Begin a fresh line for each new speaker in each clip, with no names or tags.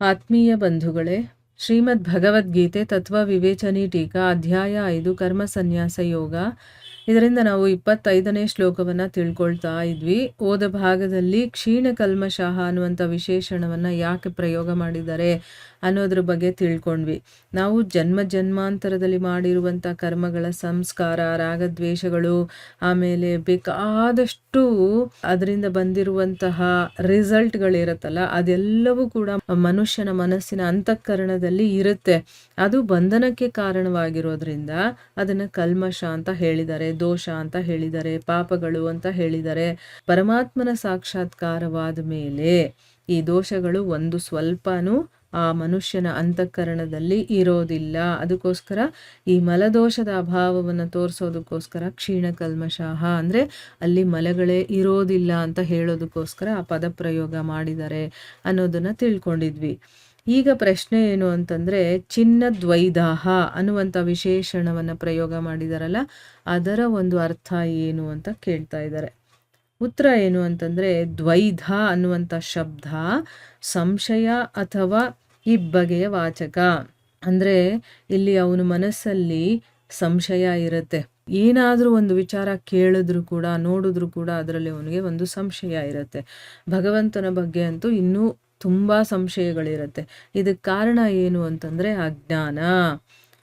ಆತ್ಮೀಯ ಬಂಧುಗಳೇ, ಶ್ರೀಮದ್ ಭಗವದ್ಗೀತೆ ತತ್ವ ವಿವೇಚನಿ ಟೀಕಾ ಅಧ್ಯಾಯ 5 ಕರ್ಮ ಸನ್ಯಾಸ ಯೋಗ. ಇದರಿಂದ ನಾವು 25ನೇ ಶ್ಲೋಕವನ್ನು ತಿಳ್ಕೊಳ್ತಾ ಇದ್ವಿ. ಓದ ಭಾಗದಲ್ಲಿ ಕ್ಷೀಣ ಕಲ್ಮಷಃ ಅನ್ನುವಂಥ ವಿಶೇಷಣವನ್ನು ಯಾಕೆ ಪ್ರಯೋಗ ಮಾಡಿದ್ದಾರೆ ಅನ್ನೋದ್ರ ಬಗ್ಗೆ ತಿಳ್ಕೊಂಡ್ವಿ. ನಾವು ಜನ್ಮ ಜನ್ಮಾಂತರದಲ್ಲಿ ಮಾಡಿರುವಂಥ ಕರ್ಮಗಳ ಸಂಸ್ಕಾರ, ರಾಗದ್ವೇಷಗಳು, ಆಮೇಲೆ ಬೇಕಾದಷ್ಟು ಅದರಿಂದ ಬಂದಿರುವಂತಹ ರಿಸಲ್ಟ್ಗಳಿರುತ್ತಲ್ಲ, ಅದೆಲ್ಲವೂ ಕೂಡ ಮನುಷ್ಯನ ಮನಸ್ಸಿನ ಅಂತಃಕರಣದಲ್ಲಿ ಇರುತ್ತೆ. ಅದು ಬಂಧನಕ್ಕೆ ಕಾರಣವಾಗಿರೋದ್ರಿಂದ ಅದನ್ನು ಕಲ್ಮಶ ಅಂತ ಹೇಳಿದ್ದಾರೆ, ದೋಷ ಅಂತ ಹೇಳಿದ್ದಾರೆ, ಪಾಪಗಳು ಅಂತ ಹೇಳಿದ್ದಾರೆ. ಪರಮಾತ್ಮನ ಸಾಕ್ಷಾತ್ಕಾರವಾದ ಮೇಲೆ ಈ ದೋಷಗಳು ಒಂದು ಸ್ವಲ್ಪನೂ ಆ ಮನುಷ್ಯನ ಅಂತಃಕರಣದಲ್ಲಿ ಇರೋದಿಲ್ಲ. ಅದಕ್ಕೋಸ್ಕರ ಈ ಮಲದೋಷದ ಅಭಾವವನ್ನು ತೋರಿಸೋದಕ್ಕೋಸ್ಕರ ಕ್ಷೀಣ ಕಲ್ಮಷಃ ಅಂದರೆ ಅಲ್ಲಿ ಮಲಗಳೇ ಇರೋದಿಲ್ಲ ಅಂತ ಹೇಳೋದಕ್ಕೋಸ್ಕರ ಆ ಪದ ಪ್ರಯೋಗ ಮಾಡಿದ್ದಾರೆ ಅನ್ನೋದನ್ನು ತಿಳ್ಕೊಂಡಿದ್ವಿ. ಈಗ ಪ್ರಶ್ನೆ ಏನು ಅಂತಂದರೆ, ಚಿನ್ನದ್ವೈದಾಹ ಅನ್ನುವಂಥ ವಿಶೇಷಣವನ್ನು ಪ್ರಯೋಗ ಮಾಡಿದಾರಲ್ಲ, ಅದರ ಒಂದು ಅರ್ಥ ಏನು ಅಂತ ಕೇಳ್ತಾ ಇದ್ದಾರೆ. ಉತ್ತರ ಏನು ಅಂತಂದರೆ, ದ್ವೈಧ ಅನ್ನುವಂಥ ಶಬ್ದ ಸಂಶಯ ಅಥವಾ ಇಬ್ಬಗೆಯ ವಾಚಕ. ಅಂದರೆ ಇಲ್ಲಿ ಅವನ ಮನಸ್ಸಲ್ಲಿ ಸಂಶಯ ಇರುತ್ತೆ. ಏನಾದರೂ ಒಂದು ವಿಚಾರ ಕೇಳಿದ್ರು ಕೂಡ, ನೋಡಿದ್ರು ಕೂಡ ಅದರಲ್ಲಿ ಅವನಿಗೆ ಒಂದು ಸಂಶಯ ಇರುತ್ತೆ. ಭಗವಂತನ ಬಗ್ಗೆ ಅಂತೂ ಇನ್ನೂ ತುಂಬ ಸಂಶಯಗಳಿರುತ್ತೆ. ಇದಕ್ಕೆ ಕಾರಣ ಏನು ಅಂತಂದರೆ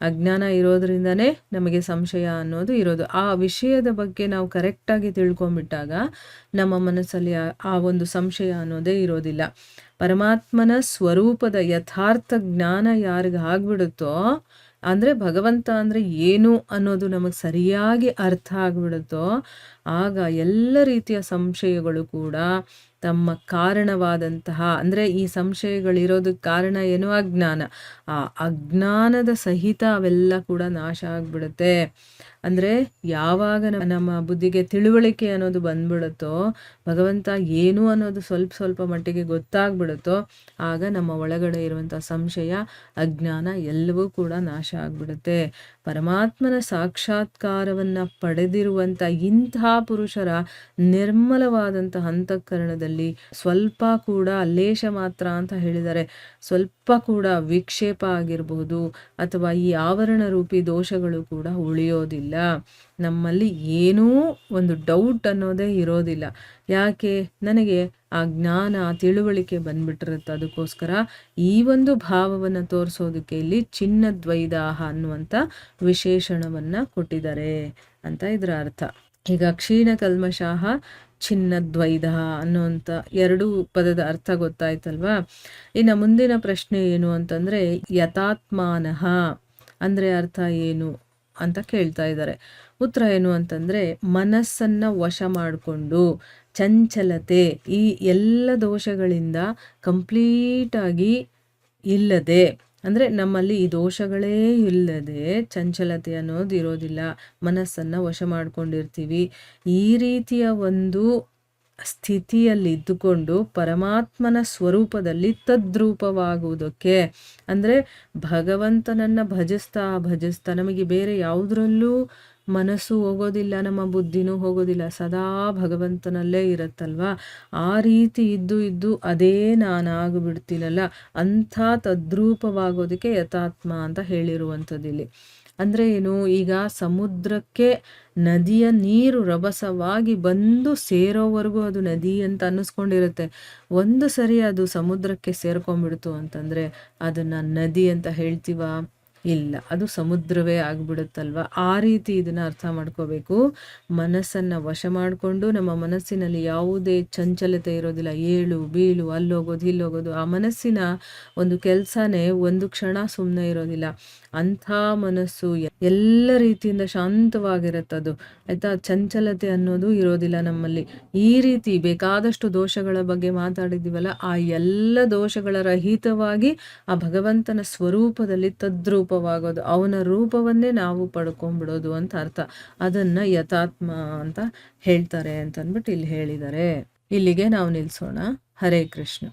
ಅಜ್ಞಾನ ಇರೋದ್ರಿಂದನೇ ನಮಗೆ ಸಂಶಯ ಅನ್ನೋದು ಇರೋದು. ಆ ವಿಷಯದ ಬಗ್ಗೆ ನಾವು ಕರೆಕ್ಟಾಗಿ ತಿಳ್ಕೊಂಬಿಟ್ಟಾಗ ನಮ್ಮ ಮನಸ್ಸಲ್ಲಿ ಆ ಒಂದು ಸಂಶಯ ಅನ್ನೋದೇ ಇರೋದಿಲ್ಲ. ಪರಮಾತ್ಮನ ಸ್ವರೂಪದ ಯಥಾರ್ಥ ಜ್ಞಾನ ಯಾರಿಗೆ ಆಗ್ಬಿಡುತ್ತೋ, ಅಂದರೆ ಭಗವಂತ ಅಂದರೆ ಏನು ಅನ್ನೋದು ನಮಗೆ ಸರಿಯಾಗಿ ಅರ್ಥ ಆಗ್ಬಿಡುತ್ತೋ, ಆಗ ಎಲ್ಲ ರೀತಿಯ ಸಂಶಯಗಳು ಕೂಡ ತಮ್ಮ ಕಾರಣವಾದಂತಹ, ಅಂದರೆ ಈ ಸಂಶಯಗಳಿರೋದಕ್ಕೆ ಕಾರಣ ಏನು? ಅಜ್ಞಾನ. ಆ ಅಜ್ಞಾನದ ಸಹಿತ ಅವೆಲ್ಲ ಕೂಡ ನಾಶ ಆಗಿಬಿಡುತ್ತೆ. ಅಂದರೆ ಯಾವಾಗ ನಮ್ಮ ಬುದ್ಧಿಗೆ ತಿಳುವಳಿಕೆ ಅನ್ನೋದು ಬಂದ್ಬಿಡುತ್ತೋ, ಭಗವಂತ ಏನು ಅನ್ನೋದು ಸ್ವಲ್ಪ ಮಟ್ಟಿಗೆ ಗೊತ್ತಾಗ್ಬಿಡುತ್ತೋ, ಆಗ ನಮ್ಮ ಒಳಗಡೆ ಇರುವಂಥ ಸಂಶಯ, ಅಜ್ಞಾನ ಎಲ್ಲವೂ ಕೂಡ ನಾಶ ಆಗಿಬಿಡುತ್ತೆ. ಪರಮಾತ್ಮನ ಸಾಕ್ಷಾತ್ಕಾರವನ್ನು ಪಡೆದಿರುವಂಥ ಇಂಥ ಪುರುಷರ ನಿರ್ಮಲವಾದಂಥ ಅಂತಃಕರಣದಲ್ಲಿ ಸ್ವಲ್ಪ ಕೂಡ ಲೇಷ ಮಾತ್ರ ಅಂತ ಹೇಳಿದ್ದಾರೆ, ಸ್ವಲ್ಪ ಕೂಡ ವಿಕ್ಷೇಪ ಆಗಿರಬಹುದು ಅಥವಾ ಈ ಆವರಣ ರೂಪಿ ದೋಷಗಳು ಕೂಡ ಉಳಿಯೋದಿಲ್ಲ. ನಮ್ಮಲ್ಲಿ ಏನೂ ಒಂದು ಡೌಟ್ ಅನ್ನೋದೇ ಇರೋದಿಲ್ಲ. ಯಾಕೆ? ನನಗೆ ಆ ಜ್ಞಾನ, ತಿಳುವಳಿಕೆ ಬಂದ್ಬಿಟ್ಟಿರುತ್ತೆ. ಅದಕ್ಕೋಸ್ಕರ ಈ ಒಂದು ಭಾವವನ್ನು ತೋರಿಸೋದಕ್ಕೆ ಇಲ್ಲಿ ಚಿನ್ನದ್ವೈದಾಹ ಅನ್ನುವಂಥ ವಿಶೇಷಣವನ್ನು ಕೊಟ್ಟಿದ್ದಾರೆ ಅಂತ ಇದರ ಅರ್ಥ. ಈಗ ಕ್ಷೀಣ ಕಲ್ಮಷಃ, ಚಿನ್ನದ್ವೈದ ಅನ್ನುವಂಥ ಎರಡು ಪದದ ಅರ್ಥ ಗೊತ್ತಾಯ್ತಲ್ವಾ? ಇನ್ನು ಮುಂದಿನ ಪ್ರಶ್ನೆ ಏನು ಅಂತಂದರೆ, ಯಥಾತ್ಮಾನಃ ಅಂದರೆ ಅರ್ಥ ಏನು ಅಂತ ಕೇಳ್ತಾ ಇದ್ದಾರೆ. ಉತ್ತರ ಏನು ಅಂತಂದರೆ, ಮನಸ್ಸನ್ನು ವಶ ಮಾಡಿಕೊಂಡು ಚಂಚಲತೆ, ಈ ಎಲ್ಲ ದೋಷಗಳಿಂದ ಕಂಪ್ಲೀಟಾಗಿ ಇಲ್ಲದೆ, ಅಂದರೆ ನಮ್ಮಲ್ಲಿ ಈ ದೋಷಗಳೇ ಇಲ್ಲದೆ ಚಂಚಲತೆ ಅನ್ನೋದು ಇರೋದಿಲ್ಲ, ಮನಸ್ಸನ್ನು ವಶ ಮಾಡ್ಕೊಂಡಿರ್ತೀವಿ. ಈ ರೀತಿಯ ಒಂದು ಸ್ಥಿತಿಯಲ್ಲಿ ಇದ್ದುಕೊಂಡು ಪರಮಾತ್ಮನ ಸ್ವರೂಪದಲ್ಲಿ ತದ್ರೂಪವಾಗುವುದಕ್ಕೆ, ಅಂದರೆ ಭಗವಂತನನ್ನು ಭಜಿಸ್ತಾ ನಮಗೆ ಬೇರೆ ಯಾವುದರಲ್ಲೂ ಮನಸ್ಸು ಹೋಗೋದಿಲ್ಲ, ನಮ್ಮ ಬುದ್ಧಿನೂ ಹೋಗೋದಿಲ್ಲ, ಸದಾ ಭಗವಂತನಲ್ಲೇ ಇರುತ್ತಲ್ವ. ಆ ರೀತಿ ಇದ್ದು ಅದೇ ನಾನಾಗಿಬಿಡ್ತೀನಲ್ಲ, ಅಂಥ ತದ್ರೂಪವಾಗೋದಕ್ಕೆ ಯಥಾತ್ಮ ಅಂತ ಹೇಳಿರುವಂಥದ್ದಿಲ್ಲಿ. ಅಂದರೆ ಏನು? ಈಗ ಸಮುದ್ರಕ್ಕೆ ನದಿಯ ನೀರು ರಭಸವಾಗಿ ಬಂದು ಸೇರೋವರೆಗೂ ಅದು ನದಿ ಅಂತ ಅನ್ನಿಸ್ಕೊಂಡಿರುತ್ತೆ. ಒಂದು ಸರಿ ಅದು ಸಮುದ್ರಕ್ಕೆ ಸೇರ್ಕೊಂಡ್ಬಿಡ್ತು ಅಂತಂದರೆ ಅದನ್ನು ನದಿ ಅಂತ ಹೇಳ್ತೀವ? ಇಲ್ಲ, ಅದು ಸಮುದ್ರವೇ ಆಗಿಬಿಡುತ್ತಲ್ವ. ಆ ರೀತಿ ಇದನ್ನು ಅರ್ಥ ಮಾಡ್ಕೋಬೇಕು. ಮನಸ್ಸನ್ನು ವಶ ಮಾಡಿಕೊಂಡು ನಮ್ಮ ಮನಸ್ಸಿನಲ್ಲಿ ಯಾವುದೇ ಚಂಚಲತೆ ಇರೋದಿಲ್ಲ, ಏಳು ಬೀಳು, ಅಲ್ಲೋಗೋದು ಇಲ್ಲೋಗೋದು, ಆ ಮನಸ್ಸಿನ ಒಂದು ಕೆಲಸನೇ ಒಂದು ಕ್ಷಣ ಸುಮ್ಮನೆ ಇರೋದಿಲ್ಲ. ಅಂಥ ಮನಸ್ಸು ಎಲ್ಲ ರೀತಿಯಿಂದ ಶಾಂತವಾಗಿರುತ್ತದು, ಆಯಿತಾ? ಚಂಚಲತೆ ಅನ್ನೋದು ಇರೋದಿಲ್ಲ ನಮ್ಮಲ್ಲಿ. ಈ ರೀತಿ ಬೇಕಾದಷ್ಟು ದೋಷಗಳ ಬಗ್ಗೆ ಮಾತಾಡಿದ್ದೀವಲ್ಲ, ಆ ಎಲ್ಲ ದೋಷಗಳ ರಹಿತವಾಗಿ ಆ ಭಗವಂತನ ಸ್ವರೂಪದಲ್ಲಿ ತದ್ರೂಪವಾಗೋದು, ಅವನ ರೂಪವನ್ನೇ ನಾವು ಪಡ್ಕೊಂಡ್ಬಿಡೋದು ಅಂತ ಅರ್ಥ. ಅದನ್ನು ಯಥಾತ್ಮ ಅಂತ ಹೇಳ್ತಾರೆ ಅಂತ ಅಂದ್ಬಿಟ್ಟು ಇಲ್ಲಿ ಹೇಳಿದ್ದಾರೆ. ಇಲ್ಲಿಗೆ ನಾವು ನಿಲ್ಲಿಸೋಣ. ಹರೇ ಕೃಷ್ಣ.